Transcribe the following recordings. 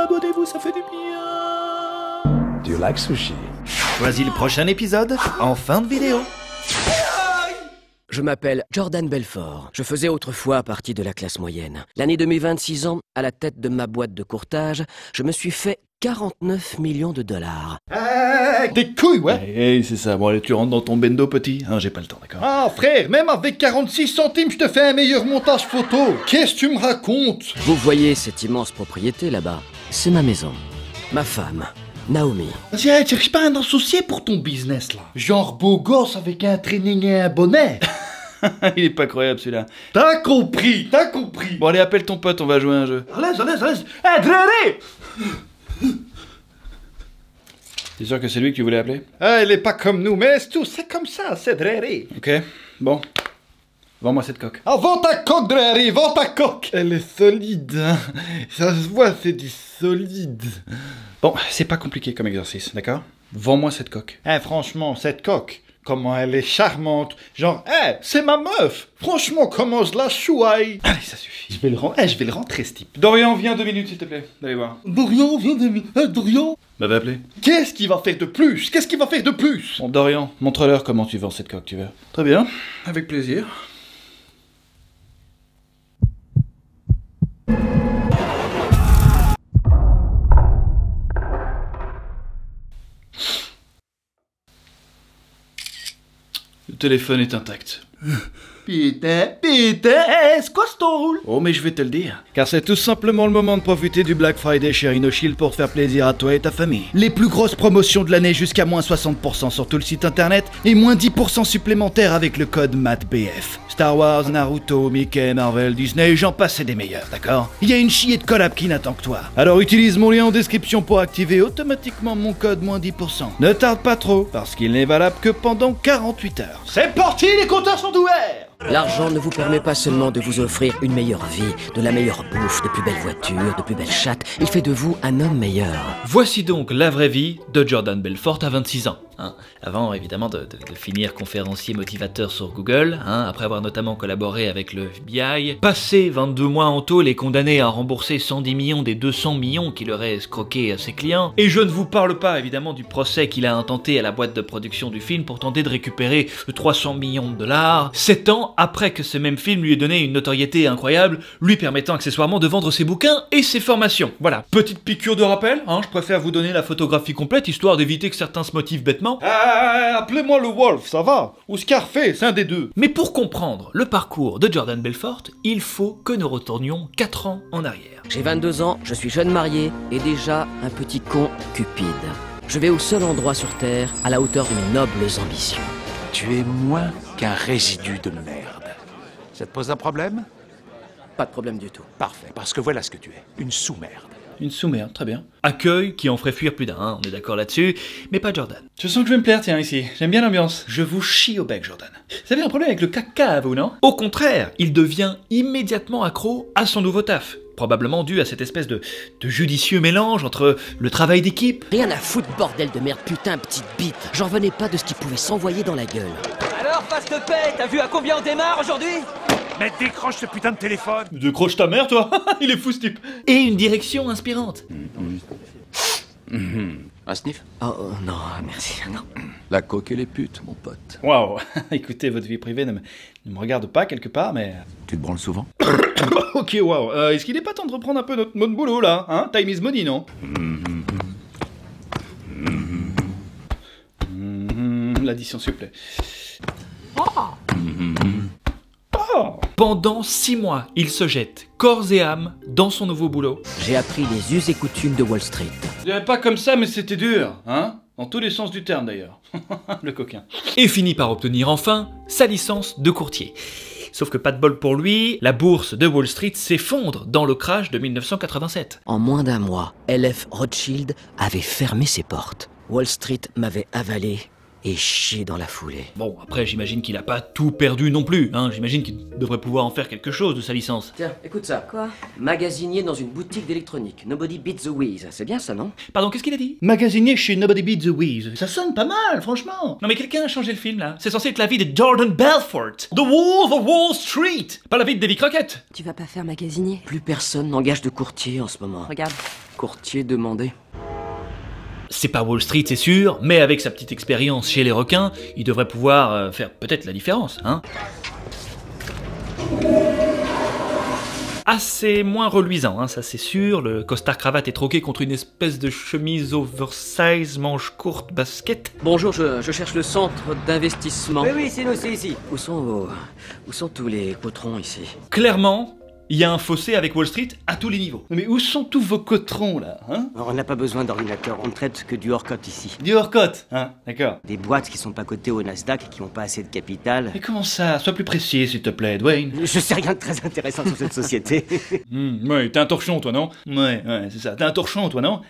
abonnez-vous, ça fait du bien. Do you like sushi? Choisis le prochain épisode en fin de vidéo. Je m'appelle Jordan Belfort. Je faisais autrefois partie de la classe moyenne. L'année de mes 26 ans, à la tête de ma boîte de courtage, je me suis fait 49 millions de dollars. Des couilles, ouais. Hey, c'est ça. Bon, allez, tu rentres dans ton bendo, petit. Hein, j'ai pas le temps, d'accord? Ah, frère, même avec 46 centimes, je te fais un meilleur montage photo. Qu'est-ce que tu me racontes? Vous voyez cette immense propriété là-bas? C'est ma maison. Ma femme, Naomi. Tiens, tu cherches pas un associé pour ton business, là? Genre beau gosse avec un training et un bonnet. Il est pas croyable, celui-là. T'as compris, t'as compris. Bon, allez, appelle ton pote, on va jouer à un jeu. Allez. Hé, Dréré! T'es sûr que c'est lui que tu voulais appeler? Ah, elle est pas comme nous, mais c'est comme ça, c'est Dréré. Ok, bon. Vends-moi cette coque. Ah, vends ta coque, Dréré, vends ta coque. Elle est solide, hein. Ça se voit, c'est du solide. Bon, c'est pas compliqué comme exercice, d'accord? Vends-moi cette coque. Eh, franchement, cette coque, comment elle est charmante. Genre, c'est ma meuf. Franchement, comment je la chouaille. Allez, ça suffit. Je vais le rentrer, ce type. Dorian, viens 2 minutes, s'il te plaît. Allez voir. Dorian, viens de... Dorian. M'avait appelé. Qu'est-ce qu'il va faire de plus? Qu'est-ce qu'il va faire de plus? Bon, Dorian, montre-leur comment tu vends cette coque, tu veux. Très bien, avec plaisir. Le téléphone est intact. Putain, c'est quoi ce rôle? Oh, mais je vais te le dire. Car c'est tout simplement le moment de profiter du Black Friday chez InnoShield pour faire plaisir à toi et ta famille. Les plus grosses promotions de l'année jusqu'à moins 60% sur tout le site internet et moins 10% supplémentaires avec le code MATBF. Star Wars, Naruto, Mickey, Marvel, Disney, j'en passe et des meilleurs, d'accord? Il y a une chier de collab qui n'attend que toi. Alors utilise mon lien en description pour activer automatiquement mon code moins 10%. Ne tarde pas trop, parce qu'il n'est valable que pendant 48 heures. C'est parti, les compteurs sont ouverts. L'argent ne vous permet pas seulement de vous offrir une meilleure vie, de la meilleure bouffe, de plus belles voitures, de plus belles chattes. Il fait de vous un homme meilleur. Voici donc la vraie vie de Jordan Belfort à 26 ans. Hein, avant évidemment de finir conférencier motivateur sur Google, hein, après avoir notamment collaboré avec le FBI, passé 22 mois en tôle et condamné à rembourser 110 millions des 200 millions qu'il aurait escroqués à ses clients. Et je ne vous parle pas évidemment du procès qu'il a intenté à la boîte de production du film pour tenter de récupérer 300 millions de dollars, 7 ans après que ce même film lui ait donné une notoriété incroyable, lui permettant accessoirement de vendre ses bouquins et ses formations. Voilà, petite piqûre de rappel, hein, je préfère vous donner la photographie complète histoire d'éviter que certains se motivent bêtement. Appelez-moi le Wolf, ça va? Ou Scarface, un des deux. Mais pour comprendre le parcours de Jordan Belfort, il faut que nous retournions 4 ans en arrière. J'ai 22 ans, je suis jeune marié et déjà un petit con cupide. Je vais au seul endroit sur Terre à la hauteur de mes nobles ambitions. Tu es moins qu'un résidu de merde. Ça te pose un problème? Pas de problème du tout. Parfait, parce que voilà ce que tu es, une sous-merde. Une sous-merde, très bien. Accueil qui en ferait fuir plus d'un, hein, on est d'accord là-dessus, mais pas Jordan. Je sens que je vais me plaire, tiens, ici. J'aime bien l'ambiance. Je vous chie au bec, Jordan. Vous avez un problème avec le caca, vous, non? Au contraire, il devient immédiatement accro à son nouveau taf. Probablement dû à cette espèce de judicieux mélange entre le travail d'équipe... Rien à foutre, bordel de merde, putain, petite bite. J'en venais pas de ce qui pouvait s'envoyer dans la gueule. Alors, face de paix, t'as vu à combien on démarre aujourd'hui? Mais décroche ce putain de téléphone! Décroche ta mère, toi. Il est fou, ce type. Et une direction inspirante. Un sniff? Oh non, merci, non. La coque et les putes, mon pote. Waouh. Écoutez, votre vie privée ne me regarde pas quelque part, mais... Tu te branles souvent? Ok, waouh. Est-ce qu'il n'est pas temps de reprendre un peu notre boulot, là? Hein? Time is money, non? L'addition, s'il vous plaît. Pendant 6 mois, il se jette corps et âme dans son nouveau boulot. J'ai appris les us et coutumes de Wall Street. Je dirais pas comme ça, mais c'était dur, hein? Dans tous les sens du terme, d'ailleurs. Le coquin. Et finit par obtenir enfin sa licence de courtier. Sauf que pas de bol pour lui, la bourse de Wall Street s'effondre dans le crash de 1987. En moins d'un mois, LF Rothschild avait fermé ses portes. Wall Street m'avait avalé et chié dans la foulée. Bon, après j'imagine qu'il a pas tout perdu non plus, hein. J'imagine qu'il devrait pouvoir en faire quelque chose de sa licence. Tiens, écoute ça. Quoi? Magasinier dans une boutique d'électronique. Nobody beats the whiz. C'est bien ça, non? Pardon, qu'est-ce qu'il a dit? Magasinier chez Nobody Beats the Whiz. Ça sonne pas mal, franchement. Non mais quelqu'un a changé le film là. C'est censé être la vie de Jordan Belfort. The Wolf of Wall Street. Pas la vie de Davy Crockett. Tu vas pas faire magasinier? Plus personne n'engage de courtier en ce moment. Regarde, courtier demandé. C'est pas Wall Street, c'est sûr, mais avec sa petite expérience chez les requins, il devrait pouvoir faire peut-être la différence, hein. Ah, c'est moins reluisant, hein, ça c'est sûr. Le costard-cravate est troqué contre une espèce de chemise oversize, manche courte, basket. Bonjour, je cherche le centre d'investissement. Oui, c'est nous, c'est ici. Où sont tous les potrons ici? Clairement, il y a un fossé avec Wall Street à tous les niveaux. Mais où sont tous vos cotrons, là, hein? On n'a pas besoin d'ordinateur, on ne traite que du hors-cote ici. Du hors-cote, hein? D'accord. Des boîtes qui sont pas cotées au Nasdaq et qui n'ont pas assez de capital. Mais comment ça? Sois plus précis, s'il te plaît, Dwayne. Je sais rien de très intéressant sur cette société. Ouais, t'es un torchon, toi, non? Ouais, c'est ça. T'es un torchon, toi, non?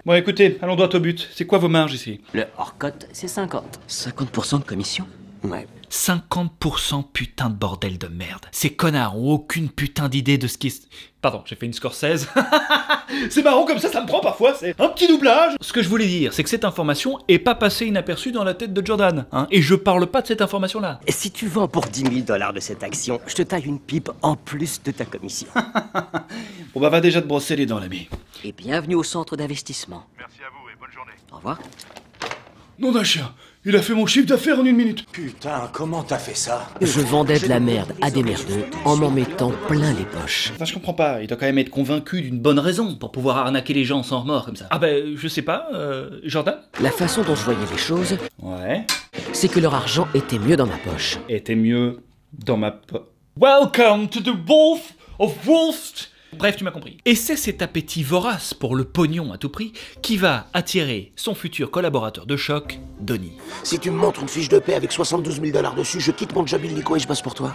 Bon, écoutez, allons droit au but. C'est quoi vos marges ici? Le hors-cote, c'est 50. 50% de commission? Ouais. 50% putain de bordel de merde. Ces connards ont aucune putain d'idée de ce qui... Pardon, j'ai fait une Scorsese. C'est marrant comme ça me prend parfois, c'est un petit doublage. Ce que je voulais dire, c'est que cette information est pas passée inaperçue dans la tête de Jordan, hein, et je parle pas de cette information-là. Et si tu vends pour 10 000 $ de cette action, je te taille une pipe en plus de ta commission. Bon bah va déjà te brosser les dents, l'ami. Et bienvenue au centre d'investissement. Merci à vous et bonne journée. Au revoir. Nom d'un chien, il a fait mon chiffre d'affaires en 1 minute. Putain, comment t'as fait ça? Je vendais de la merde à des merdeux en m'en mettant plein les poches. Enfin, je comprends pas, il doit quand même être convaincu d'une bonne raison pour pouvoir arnaquer les gens sans remords comme ça. Ah ben, je sais pas, Jordan? La façon dont je voyais les choses, Ouais. c'est que leur argent était mieux dans ma poche. Était mieux dans ma Welcome to the Wolf of Wall Street. Bref, tu m'as compris. Et c'est cet appétit vorace pour le pognon à tout prix qui va attirer son futur collaborateur de choc, Donnie. Si tu me montres une fiche de paie avec 72 000 $ dessus, je quitte mon job illico et je bosse pour toi.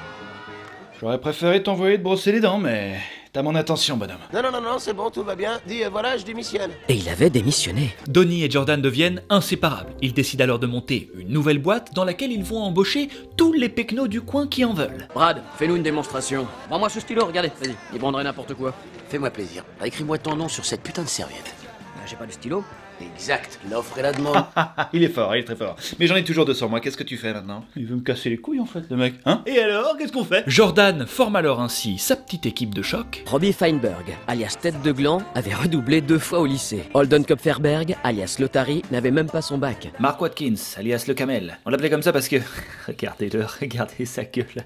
J'aurais préféré t'envoyer te brosser les dents, mais t'as mon attention, bonhomme. Non, c'est bon, tout va bien. Dis, voilà, je démissionne. Et il avait démissionné. Donnie et Jordan deviennent inséparables. Ils décident alors de monter une nouvelle boîte dans laquelle ils vont embaucher tous les pecnos du coin qui en veulent. Brad, fais-nous une démonstration. Prends-moi ce stylo, regardez, vas-y, il prendrait n'importe quoi. Fais-moi plaisir. Écris-moi ton nom sur cette putain de serviette. J'ai pas de stylo. Exact, l'offre et la demande. Il est fort, il est très fort. Mais j'en ai toujours 200, moi, qu'est-ce que tu fais maintenant? Il veut me casser les couilles en fait, le mec. Hein? Et alors, qu'est-ce qu'on fait? Jordan forme alors ainsi sa petite équipe de choc. Robbie Feinberg, alias Tête de Gland, avait redoublé 2 fois au lycée. Holden Kupferberg, alias Lotari, n'avait même pas son bac. Mark Watkins, alias le Camel. On l'appelait comme ça parce que... Regardez-le, regardez sa gueule.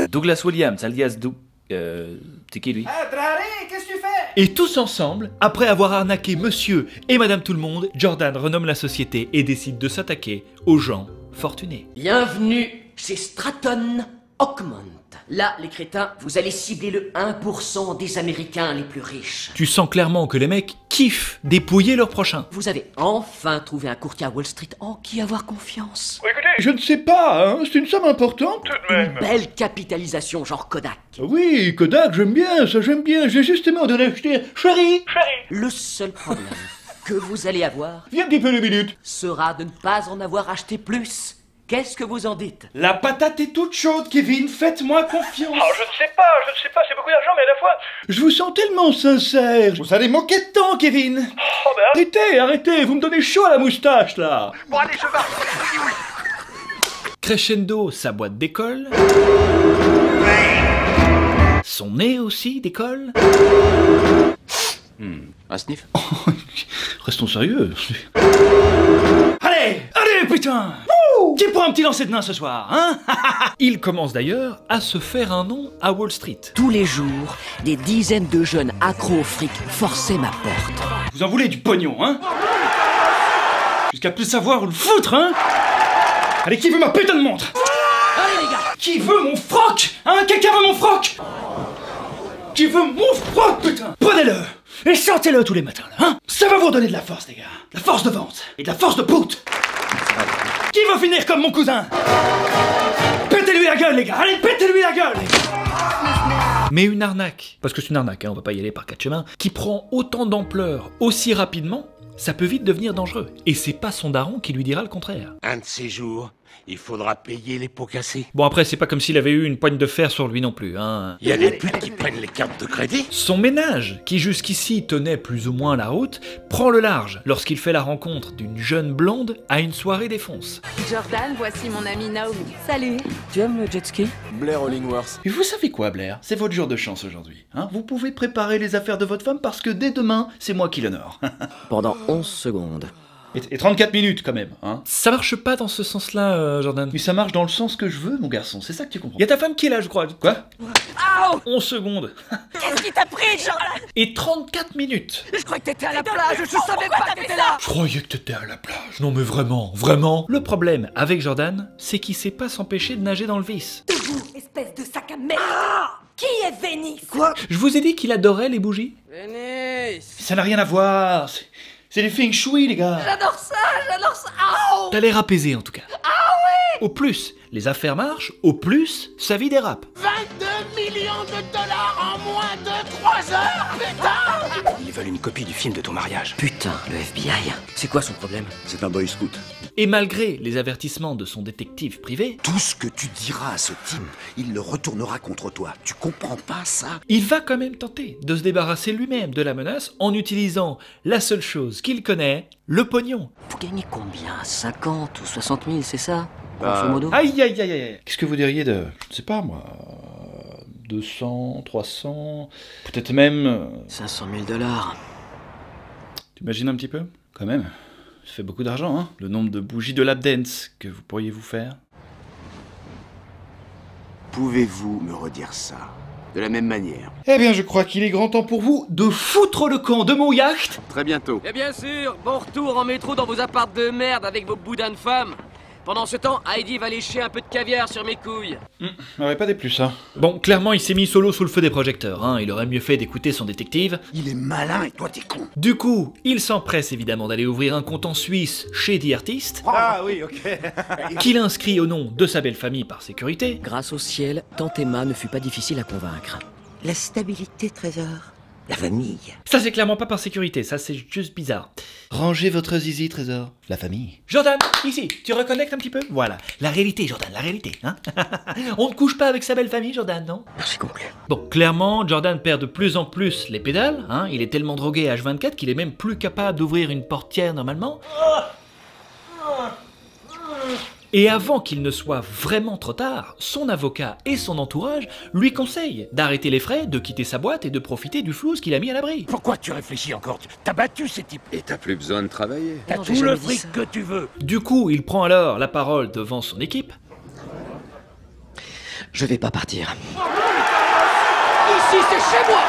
Douglas Williams, alias c'est qui lui? qu'est-ce que tu fais? Et tous ensemble, après avoir arnaqué monsieur et madame tout le monde, Jordan renomme la société et décide de s'attaquer aux gens fortunés. Bienvenue chez Stratton Oakmont. Là, les crétins, vous allez cibler le 1% des Américains les plus riches. Tu sens clairement que les mecs kiffent dépouiller leur prochain. Vous avez enfin trouvé un courtier à Wall Street en qui avoir confiance. Je ne sais pas, hein, c'est une somme importante. Une belle capitalisation, genre Kodak. Oui, Kodak, j'aime bien, ça j'aime bien. J'ai justement donné acheter. Chérie, Le seul problème que vous allez avoir viens un petit peu 2 minutes. sera de ne pas en avoir acheté plus. Qu'est-ce que vous en dites? La patate est toute chaude, Kevin, faites-moi confiance. Je ne sais pas, c'est beaucoup d'argent, mais à la fois... Je vous sens tellement sincère. Vous allez manquer de temps, Kevin. Oh, ben... Arrêtez, vous me donnez chaud à la moustache, là. Bon, allez, je vais... Crescendo, sa boîte d'école. Son nez aussi d'école. Un sniff? Restons sérieux. Allez, putain. Qui prend un petit lancer de nain ce soir, hein? Il commence d'ailleurs à se faire un nom à Wall Street. Tous les jours, des dizaines de jeunes accros au fric forçaient ma porte. Vous en voulez du pognon, hein? Jusqu'à plus savoir où le foutre, hein? Allez, qui veut ma putain de montre? Allez les gars! Qui veut mon froc? Hein? Quelqu'un veut mon froc? Qui veut mon froc, putain? Prenez-le et chantez-le tous les matins, là, hein? Ça va vous redonner de la force, les gars. De la force de vente et de la force de pute. Qui veut finir comme mon cousin? Pétez-lui la gueule, les gars. Allez, pétez-lui la gueule. Mais une arnaque, parce que c'est une arnaque, hein, on va pas y aller par 4 chemins, qui prend autant d'ampleur aussi rapidement, ça peut vite devenir dangereux. Et c'est pas son daron qui lui dira le contraire. Un de ces jours, Il faudra payer les pots cassés. Bon après, c'est pas comme s'il avait eu une poigne de fer sur lui non plus, hein. Il y a des putes qui prennent les cartes de crédit. Son ménage, qui jusqu'ici tenait plus ou moins la route, prend le large lorsqu'il fait la rencontre d'une jeune blonde à une soirée défonce. Jordan, voici mon amie Naomi. Salut. Tu aimes le jet ski? Blair Hollingworth. Et vous savez quoi, Blair? C'est votre jour de chance aujourd'hui. Hein, vous pouvez préparer les affaires de votre femme parce que dès demain, c'est moi qui l'honore. Pendant 11 secondes. Et 34 minutes quand même, hein. Ça marche pas dans ce sens-là, Jordan. Mais ça marche dans le sens que je veux, mon garçon, c'est ça que tu comprends. Y a ta femme qui est là, je crois. Quoi? 11 secondes. Qu'est-ce qui t'a pris, Jordan? Et 34 minutes. Je croyais que t'étais à la plage, je savais pas que t'étais là. Je croyais que t'étais à la plage. Non mais vraiment, vraiment. Le problème avec Jordan, c'est qu'il sait pas s'empêcher de nager dans le vice. Debout, espèce de sac à merde. Qui est Vénice? Quoi? Je vous ai dit qu'il adorait les bougies. Vénice. Ça n'a rien à voir, c'est du feng shui, les gars. J'adore ça, j'adore ça. Oh. T'as l'air apaisé en tout cas. Ah oui. Au plus, les affaires marchent, au plus, sa vie dérape. 22 millions de dollars en moins de 3 heures, putain! Ils veulent une copie du film de ton mariage. Putain, le FBI. C'est quoi son problème? C'est un boy scout. Et malgré les avertissements de son détective privé, Tout ce que tu diras à ce type, il le retournera contre toi. Tu comprends pas ça? il va quand même tenter de se débarrasser lui-même de la menace en utilisant la seule chose qu'il connaît, le pognon. Vous gagnez combien? 50 ou 60 000, c'est ça? Grosso modo. Aïe, aïe, aïe, aïe. Qu'est-ce que vous diriez de, je ne sais pas moi, 200, 300, peut-être même... 500 000 $. T'imagines un petit peu? Quand même, ça fait beaucoup d'argent, hein. Le nombre de bougies de lap dance que vous pourriez vous faire. Pouvez-vous me redire ça? De la même manière. Eh bien, je crois qu'il est grand temps pour vous de foutre le camp de mon yacht. Très bientôt. Et bien sûr, bon retour en métro dans vos apparts de merde avec vos boudins de femmes. Pendant ce temps, Heidi va lécher un peu de caviar sur mes couilles. Ouais, pas des plus, hein. Bon, clairement, il s'est mis solo sous le feu des projecteurs, hein. Il aurait mieux fait d'écouter son détective. Il est malin et toi t'es con. Du coup, il s'empresse évidemment d'aller ouvrir un compte en Suisse chez The Artist, Ah oui, ok. qu'il inscrit au nom de sa belle famille par sécurité. Grâce au ciel, tante Emma ne fut pas difficile à convaincre. La stabilité, Trésor. La famille. Ça, c'est clairement pas par sécurité, ça, c'est juste bizarre. Rangez votre zizi, trésor. La famille. Jordan, ici, tu reconnectes un petit peu? Voilà, la réalité, Jordan, la réalité, hein. On ne couche pas avec sa belle famille, Jordan, non? Merci conclu. Bon, clairement, Jordan perd de plus en plus les pédales, hein. Il est tellement drogué H24 qu'il est même plus capable d'ouvrir une portière normalement. Et avant qu'il ne soit vraiment trop tard, son avocat et son entourage lui conseillent d'arrêter les frais, de quitter sa boîte et de profiter du flouze qu'il a mis à l'abri. Pourquoi tu réfléchis encore? T'as battu ces types. Et t'as plus besoin de travailler. T'as Non, j'ai tout le jamais dit fric ça. que tu veux. Du coup, il prend alors la parole devant son équipe. Je vais pas partir. Ici, c'est chez moi.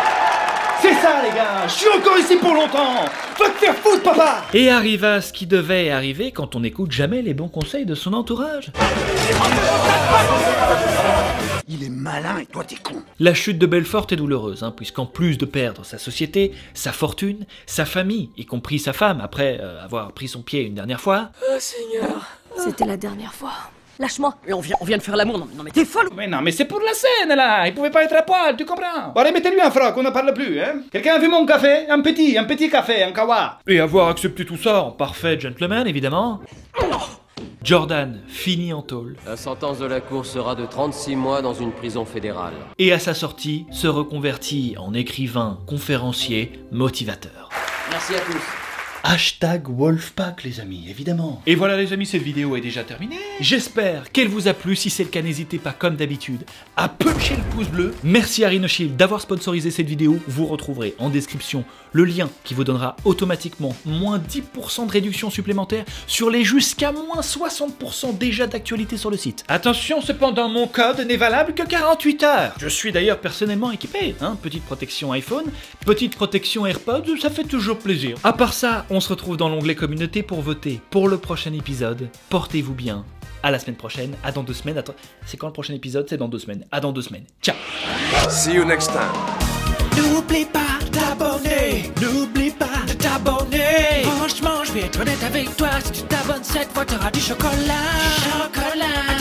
C'est ça, les gars. Je suis encore ici pour longtemps. Va te faire foutre, papa. Et arriva ce qui devait arriver quand on n'écoute jamais les bons conseils de son entourage. Il est malin et toi t'es con. La chute de Belfort est douloureuse, hein, puisqu'en plus de perdre sa société, sa fortune, sa famille, y compris sa femme, après avoir pris son pied une dernière fois, Oh Seigneur. C'était la dernière fois. Lâche-moi. Mais on vient de faire l'amour, non mais t'es folle. Mais non, mais c'est pour la scène, là. Il pouvait pas être à poil, tu comprends? Bon, allez, mettez-lui un froc, on n'en parle plus, hein. Quelqu'un a vu mon café? Un petit café, un kawa. et avoir accepté tout ça en parfait gentleman, évidemment, Jordan finit en tôle, La sentence de la cour sera de 36 mois dans une prison fédérale. et à sa sortie, se reconvertit en écrivain, conférencier, motivateur. Merci à tous. Hashtag Wolfpack, les amis, évidemment. Et voilà, les amis, cette vidéo est déjà terminée. J'espère qu'elle vous a plu. Si c'est le cas, n'hésitez pas, comme d'habitude, à puncher le pouce bleu. Merci à Rhinoshield d'avoir sponsorisé cette vidéo. Vous retrouverez en description le lien qui vous donnera automatiquement moins 10% de réduction supplémentaire sur les jusqu'à moins 60% déjà d'actualité sur le site. Attention, cependant, mon code n'est valable que 48 heures. Je suis d'ailleurs personnellement équipé, hein. Petite protection iPhone, petite protection AirPods, ça fait toujours plaisir. À part ça, on se retrouve dans l'onglet communauté pour voter pour le prochain épisode. Portez-vous bien. À la semaine prochaine. À dans 2 semaines. Attends, c'est quand le prochain épisode? C'est dans 2 semaines. À dans 2 semaines. Ciao. See you next time. N'oublie pas de t'abonner. N'oublie pas de t'abonner. Franchement, je vais être honnête avec toi. Si tu t'abonnes cette fois, t'auras du chocolat. Chocolat.